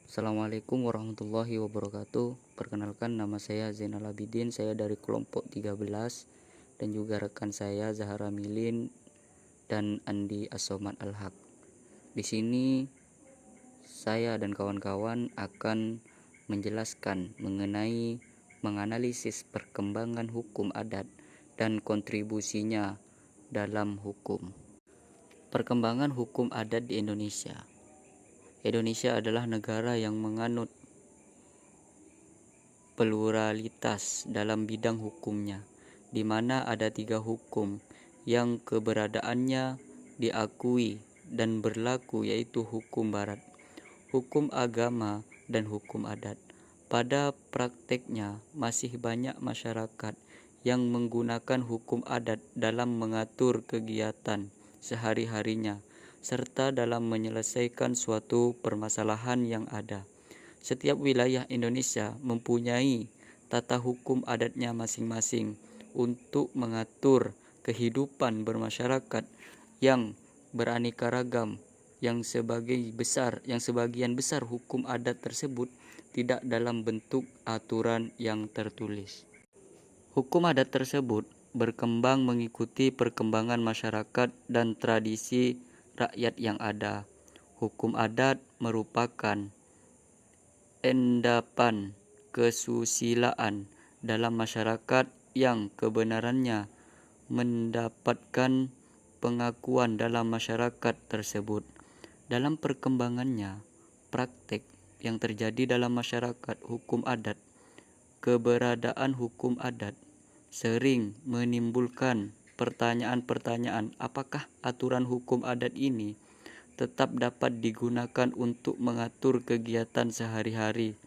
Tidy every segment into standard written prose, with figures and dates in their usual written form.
Assalamualaikum warahmatullahi wabarakatuh. Perkenalkan, nama saya Zainal Abidin. Saya dari kelompok 13 dan juga rekan saya Zahara Milin dan Andi As-Somad Al-Haq. Di sini saya dan kawan-kawan akan menjelaskan mengenai menganalisis perkembangan hukum adat dan kontribusinya dalam hukum. Perkembangan hukum adat di Indonesia. Indonesia adalah negara yang menganut pluralitas dalam bidang hukumnya, di mana ada 3 hukum yang keberadaannya diakui dan berlaku, yaitu hukum barat, hukum agama, dan hukum adat. Pada prakteknya, masih banyak masyarakat yang menggunakan hukum adat dalam mengatur kegiatan sehari-harinya, serta dalam menyelesaikan suatu permasalahan yang ada. Setiap wilayah Indonesia mempunyai tata hukum adatnya masing-masing untuk mengatur kehidupan bermasyarakat yang beraneka ragam, yang sebagian besar hukum adat tersebut tidak dalam bentuk aturan yang tertulis. Hukum adat tersebut berkembang mengikuti perkembangan masyarakat dan tradisi rakyat yang ada. Hukum adat merupakan endapan kesusilaan dalam masyarakat yang kebenarannya mendapatkan pengakuan dalam masyarakat tersebut. Dalam perkembangannya, praktek yang terjadi dalam masyarakat hukum adat, keberadaan hukum adat sering menimbulkan pertanyaan-pertanyaan, apakah aturan hukum adat ini tetap dapat digunakan untuk mengatur kegiatan sehari-hari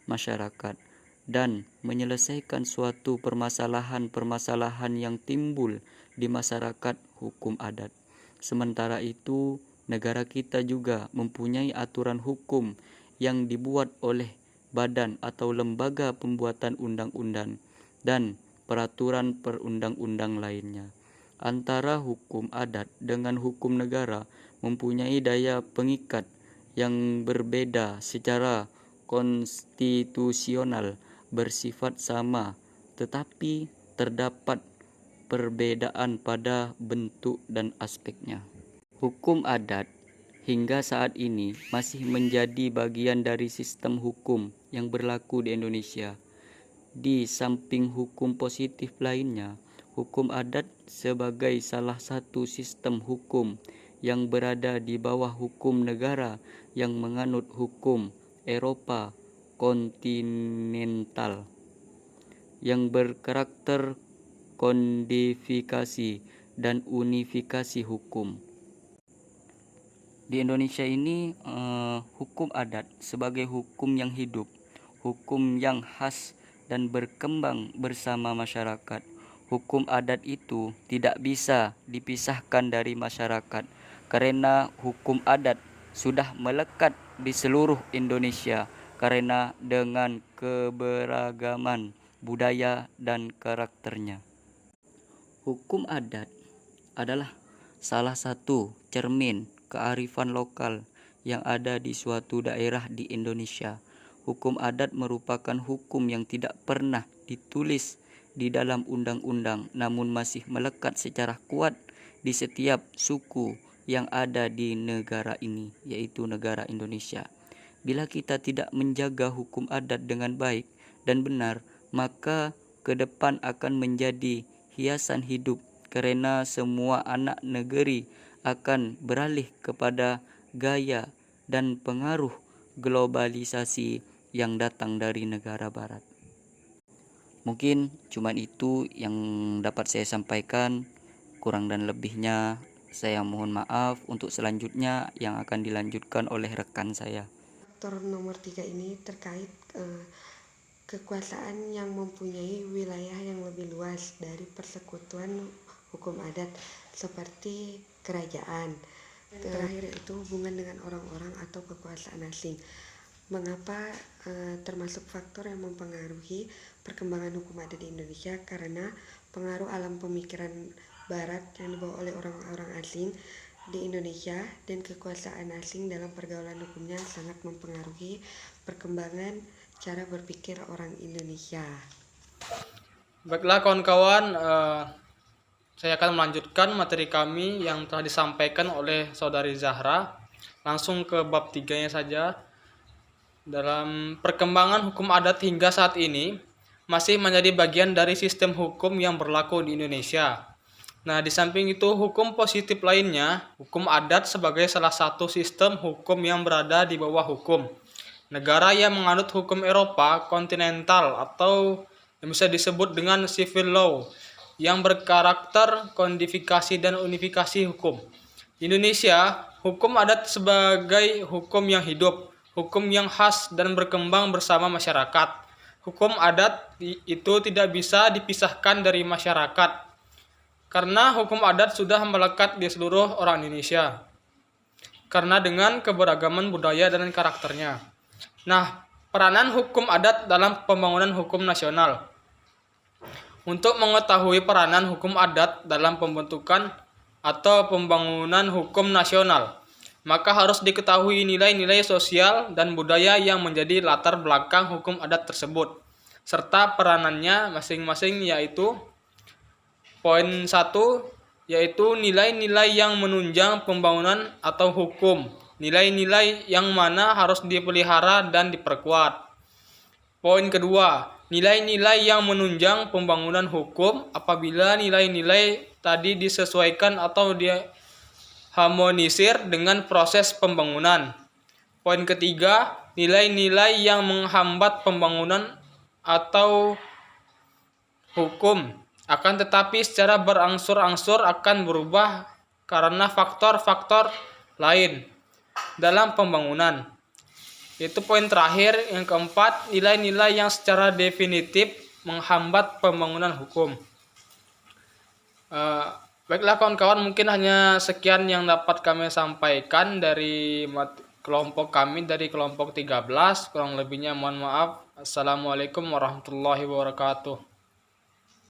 masyarakat dan menyelesaikan suatu permasalahan-permasalahan yang timbul di masyarakat hukum adat. Sementara itu, negara kita juga mempunyai aturan hukum yang dibuat oleh badan atau lembaga pembuatan undang-undang dan peraturan perundang-undang lainnya. Antara hukum adat dengan hukum negara mempunyai daya pengikat yang berbeda secara konstitusional, bersifat sama, tetapi terdapat perbedaan pada bentuk dan aspeknya. Hukum adat hingga saat ini masih menjadi bagian dari sistem hukum yang berlaku di Indonesia. Di samping hukum positif lainnya, hukum adat sebagai salah satu sistem hukum yang berada di bawah hukum negara yang menganut hukum Eropa kontinental yang berkarakter kodifikasi dan unifikasi hukum. Di Indonesia ini hukum adat sebagai hukum yang hidup, hukum yang khas dan berkembang bersama masyarakat. Hukum adat itu tidak bisa dipisahkan dari masyarakat karena hukum adat sudah melekat di seluruh Indonesia karena dengan keberagaman budaya dan karakternya. Hukum adat adalah salah satu cermin kearifan lokal yang ada di suatu daerah di Indonesia. Hukum adat merupakan hukum yang tidak pernah ditulis di dalam undang-undang, namun masih melekat secara kuat di setiap suku yang ada di negara ini, yaitu negara Indonesia. Bila kita tidak menjaga hukum adat dengan baik dan benar, maka ke depan akan menjadi hiasan hidup karena semua anak negeri akan beralih kepada gaya dan pengaruh globalisasi yang datang dari negara barat. Mungkin cuman itu yang dapat saya sampaikan, kurang dan lebihnya saya mohon maaf. Untuk selanjutnya yang akan dilanjutkan oleh rekan saya. Faktor nomor 3 ini terkait kekuasaan yang mempunyai wilayah yang lebih luas dari persekutuan hukum adat seperti kerajaan. Terakhir itu hubungan dengan orang-orang atau kekuasaan asing. Mengapa termasuk faktor yang mempengaruhi perkembangan hukum adat di Indonesia? Karena pengaruh alam pemikiran barat yang dibawa oleh orang-orang asing di Indonesia dan kekuasaan asing dalam pergaulan hukumnya sangat mempengaruhi perkembangan cara berpikir orang Indonesia. Baiklah kawan-kawan, saya akan melanjutkan materi kami yang telah disampaikan oleh Saudari Zahra. Langsung ke bab 3-nya saja. Dalam perkembangan hukum adat hingga saat ini, masih menjadi bagian dari sistem hukum yang berlaku di Indonesia. Nah, di samping itu, hukum positif lainnya, hukum adat sebagai salah satu sistem hukum yang berada di bawah hukum negara yang menganut hukum Eropa kontinental atau yang bisa disebut dengan civil law yang berkarakter kodifikasi dan unifikasi hukum. Di Indonesia, hukum adat sebagai hukum yang hidup, hukum yang khas dan berkembang bersama masyarakat. Hukum adat itu tidak bisa dipisahkan dari masyarakat, karena hukum adat sudah melekat di seluruh orang Indonesia, karena dengan keberagaman budaya dan karakternya. Nah, peranan hukum adat dalam pembangunan hukum nasional. Untuk mengetahui peranan hukum adat dalam pembentukan atau pembangunan hukum nasional, maka harus diketahui nilai-nilai sosial dan budaya yang menjadi latar belakang hukum adat tersebut, serta peranannya masing-masing, yaitu poin 1, yaitu nilai-nilai yang menunjang pembangunan atau hukum. Nilai-nilai yang mana harus dipelihara dan diperkuat. Poin kedua, nilai-nilai yang menunjang pembangunan hukum apabila nilai-nilai tadi disesuaikan atau diharmonisir dengan proses pembangunan. Poin ketiga, nilai-nilai yang menghambat pembangunan atau hukum, akan tetapi secara berangsur-angsur akan berubah karena faktor-faktor lain dalam pembangunan. Itu poin terakhir, yang keempat, nilai-nilai yang secara definitif menghambat pembangunan hukum. Baiklah kawan-kawan, mungkin hanya sekian yang dapat kami sampaikan dari kelompok kami, dari kelompok 13. Kurang lebihnya mohon maaf. Assalamualaikum warahmatullahi wabarakatuh.